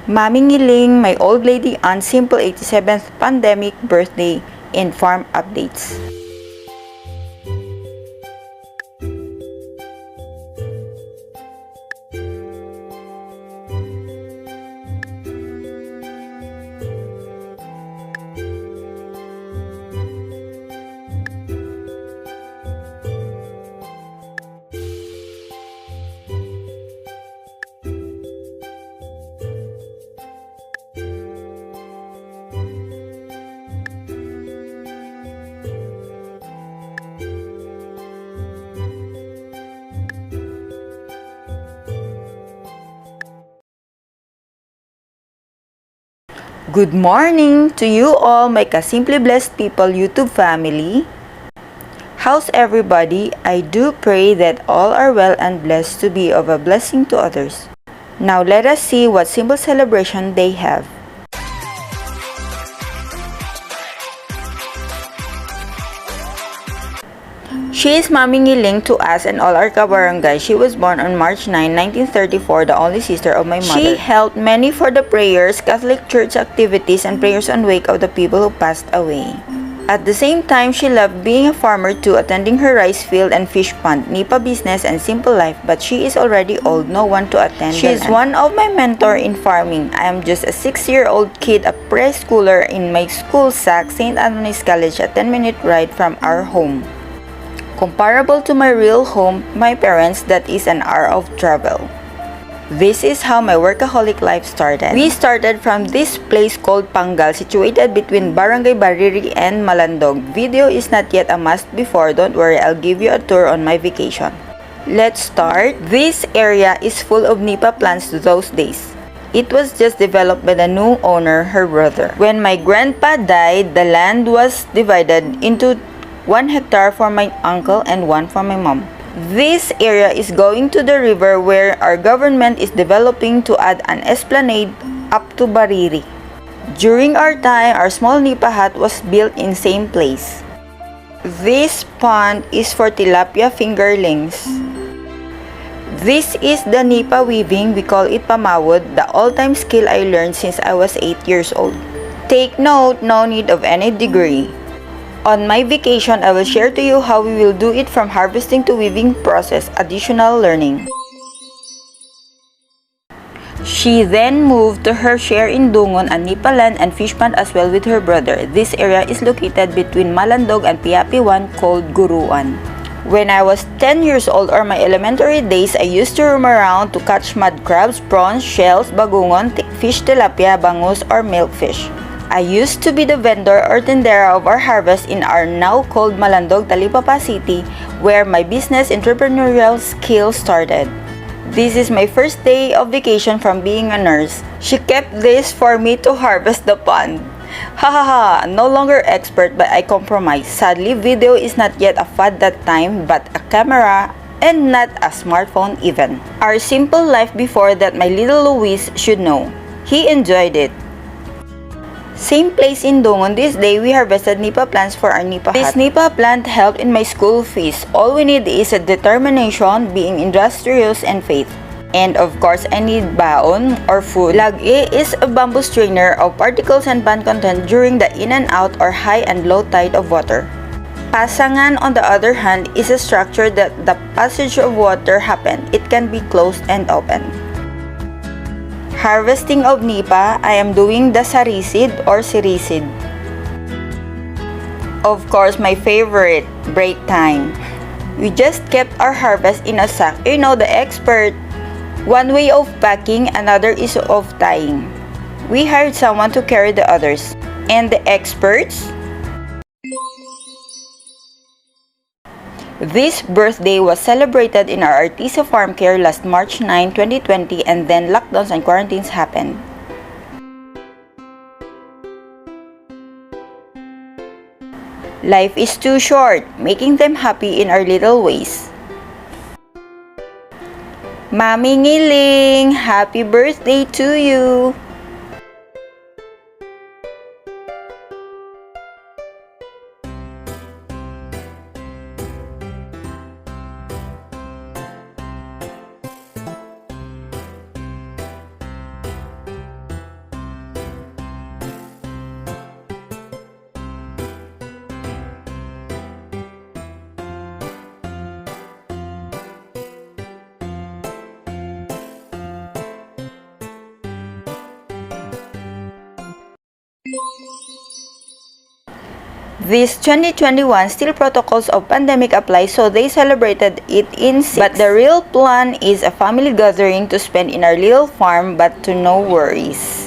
Mami Ngiling, my old lady aunt, simple 87th pandemic birthday in farm updates. Good morning to you all, my Kasimply Blessed People YouTube family. How's everybody? I do pray that all are well and blessed to be of a blessing to others. Now let us see what simple celebration they have. She is Mami Ngiling to us and all our kabarangay. She was born on March 9, 1934, the only sister of my mother. She helped many for the prayers, Catholic Church activities, and prayers on wake of the people who passed away. At the same time, she loved being a farmer too, attending her rice field and fish pond, nipa business, and simple life. But she is already old, no one to attend. She is one of my mentor in farming. I am just a 6-year-old kid, a preschooler in my school sack, St. Anthony's College, a 10-minute ride from our home. Comparable to my real home, my parents, that is an hour of travel. This is how my workaholic life started. We started from this place called Pangga, situated between Barangay Bariri and Malandog. Video is not yet a must before, don't worry, I'll give you a tour on my vacation. Let's start. This area is full of nipa plants those days. It was just developed by the new owner, her brother. When my grandpa died, the land was divided into 1 hectare for my uncle and 1 for my mom. This area is going to the river where our government is developing to add an esplanade up to Bariri. During our time, our small nipa hut was built in same place. This pond is for tilapia fingerlings. This is the nipa weaving, we call it pamawod, the all-time skill I learned since I was 8 years old. Take note, no need of any degree. On my vacation, I will share to you how we will do it from harvesting to weaving process, additional learning. She then moved to her share in Dungon, a nipa land and fish pond as well with her brother. This area is located between Malandog and Piapi 1 called Guruan. When I was 10 years old or my elementary days, I used to roam around to catch mud crabs, prawns, shells, bagungon, fish tilapia, bangus, or milkfish. I used to be the vendor or tendera of our harvest in our now called Malandog, Talipapa City, where my business entrepreneurial skills started. This is my first day of vacation from being a nurse. She kept this for me to harvest the pond. Ha ha ha, no longer expert but I compromised. Sadly, video is not yet a fad that time but a camera and not a smartphone even. Our simple life before that my little Louis should know. He enjoyed it. Same place in Dungon, this day we harvested nipa plants for our nipa hut. This nipa plant helped in my school fees. All we need is a determination, being industrious, and faith. And of course, I need baon or food. Lag-e is a bamboo strainer of particles and band content during the in and out or high and low tide of water. Pasangan, on the other hand, is a structure that the passage of water happen. It can be closed and open. Harvesting of nipa, I am doing the sarisid or sirisid. Of course, my favorite, break time. We just kept our harvest in a sack. You know, the expert. One way of packing, another is of tying. We hired someone to carry the others. And the experts? This birthday was celebrated in our Artiza FarmCare last March 9, 2020 and then lockdowns and quarantines happened. Life is too short, making them happy in our little ways. Mami Ngiling, happy birthday to you! This 2021 still protocols of pandemic apply, so they celebrated it in 6. But the real plan is a family gathering to spend in our little farm, but to no worries.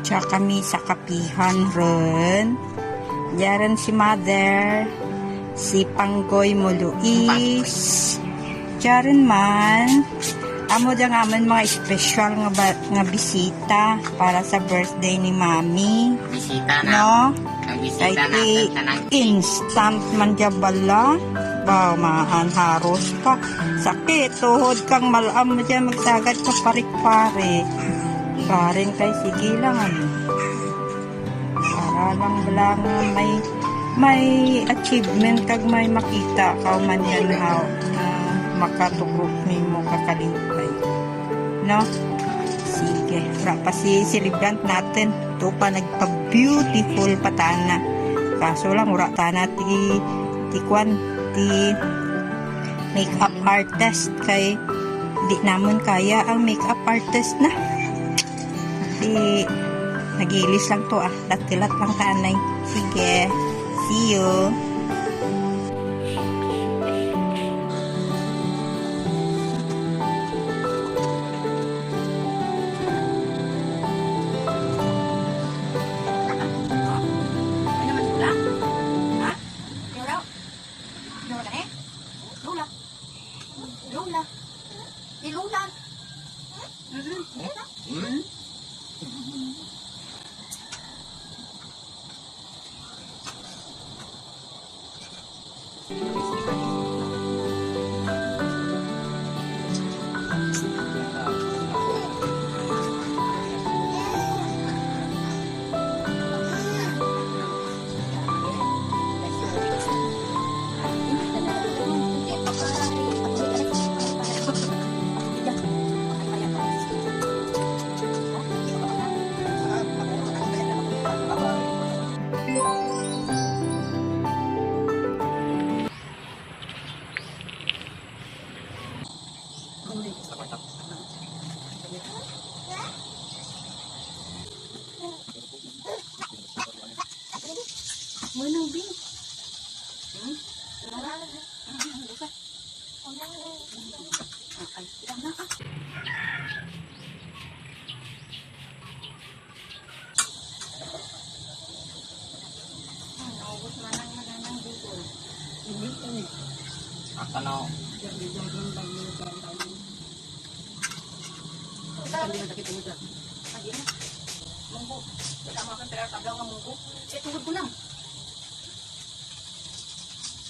Tsaka kami sa kapihan ron. Diyan si Mother, si Panggoy mo Luis. Diyan man. Amo dyan aman mga special nga bisita para sa birthday ni Mami. Bisita na. No? Ang bisita Kay natin instant man dyan bala. Ba, maanharos ka. Sakit, tuhod kang malam mo dyan magsagad ka parik-pare. Paring kay sige lang ano. Para lang bala nga may achievement kag may makita ka man yan how makatugok mo kakalimpay. No? Sige. Wala pa si celebrant natin. Ito pa nagpa-beautiful patana. Kaso lang, wala tana ti make-up artist kay di naman kaya ang make-up artist na. Kasi nagilis lang to Lat-tilat lang tanay. Sige. See you. Ano?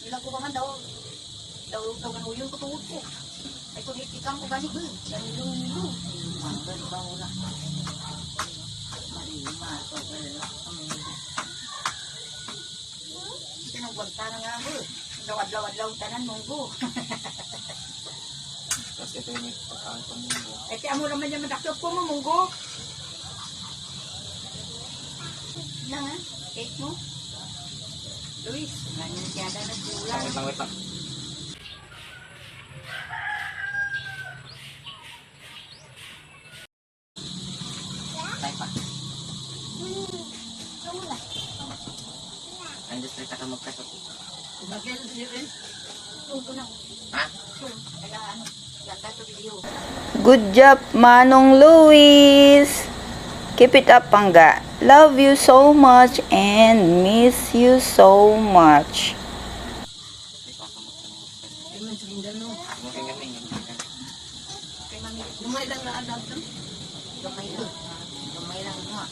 Ilang ko ba man daw kan uyun ko tuwod ko. Ay kung itikam ko gani ba? Yan ilo. Mangga ba wala. Marima to wala. Tinagwagta na nga mo. Adlaw-adlaw tanan monggo. Kasi ito yung pagkaan ko munggo. Eh kaya mo naman yung madaktot ko mo monggo. Lang ha? Cake mo? Luis, ganyan kaya na nagbulan. Wait lang. Tay pa. Ang gusto ka magkasot. Bagay na siya rin. Tuto na. Ha? Kaya ano, ganda to video. Good job, Manong Louis. Keep it up, Pangga. Love you so much and miss you so much. Gamay lang na alam to. Gamay lang. Gamay lang nga.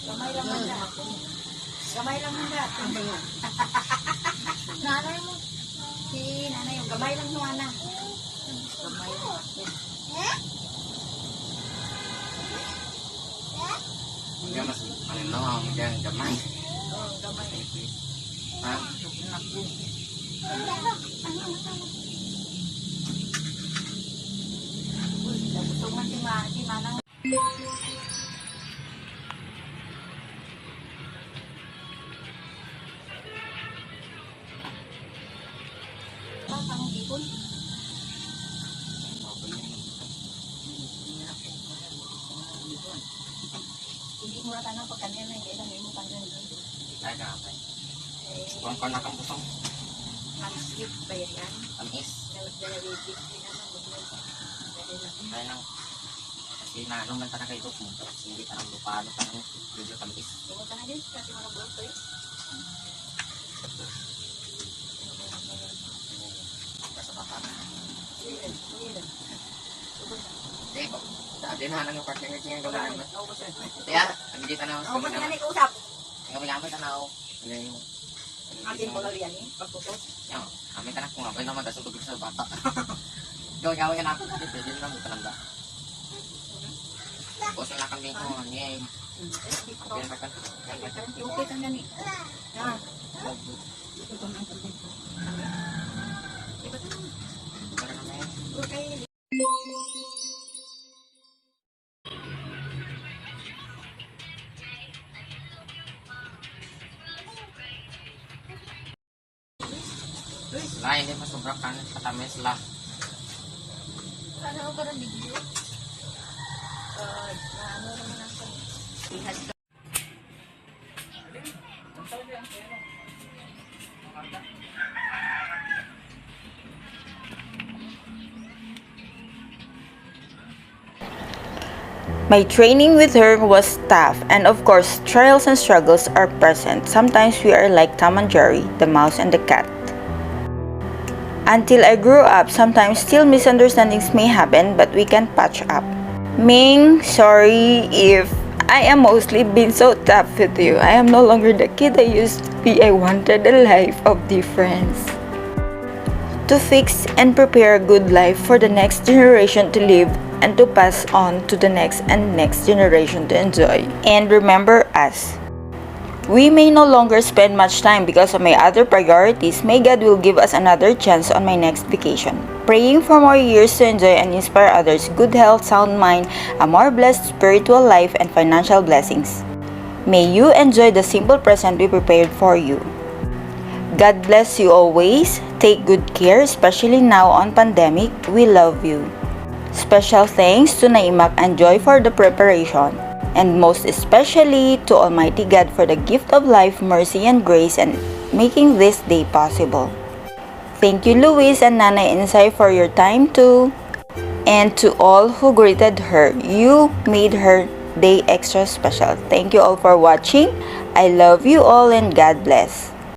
Gamay lang nga. Gamay lang nga. Nanay mo. Si nanay yung gamay lang nung anak. Gamay lang. Hanggang mas maninaw hanggang gamay. Oo, gamay. Ha? Naku. Uy, gusto man si Manang. Ang ipon. mura tanang pagkanyan na hindi lang mo kanyan. Ay ka pa. Kung na kang busong. Sleep ba yan? Tamis. Dalawitik din naman. Ay nang. Kasi naanong man talaga ito. Hindi ka nang lupalo ka nang medyo tamis. Hindi mo tanang din kasi mga bulto eh. Basta baka. Hindi po. Sabi na lang yung parting-parting yung gawin. Kaya, nagigita na ako. Oo, ba't nga nag-usap? Ngayon ka na ako. Atin mo lang yan eh, pagputos. Kami ka na kung ako naman kasi tubig sa bata. Gawin ka na ako. Pwede na mo ka ba? Tapos na kami ko. Ngayon. Okay kang gani. Ha? Okay. Lain din pa sobrang katamis lah. Ano ba rin video? Ano naman ang ihad ka? My training with her was tough, and of course, trials and struggles are present. Sometimes we are like Tom and Jerry, the mouse and the cat. Until I grew up, sometimes still misunderstandings may happen, but we can patch up. Ming, sorry if I am mostly been so tough with you. I am no longer the kid I used to be. I wanted a life of difference. To fix and prepare a good life for the next generation to live and to pass on to the next and next generation to enjoy. And remember us. We may no longer spend much time because of my other priorities. May God will give us another chance on my next vacation. Praying for more years to enjoy and inspire others, good health, sound mind, a more blessed spiritual life, and financial blessings. May you enjoy the simple present we prepared for you. God bless you always. Take good care, especially now on pandemic. We love you. Special thanks to Naimak and Joy for the preparation. And most especially to Almighty God for the gift of life, mercy, and grace and making this day possible. Thank you, Louis and Nanay Insay, for your time too. And to all who greeted her, you made her day extra special. Thank you all for watching. I love you all and God bless.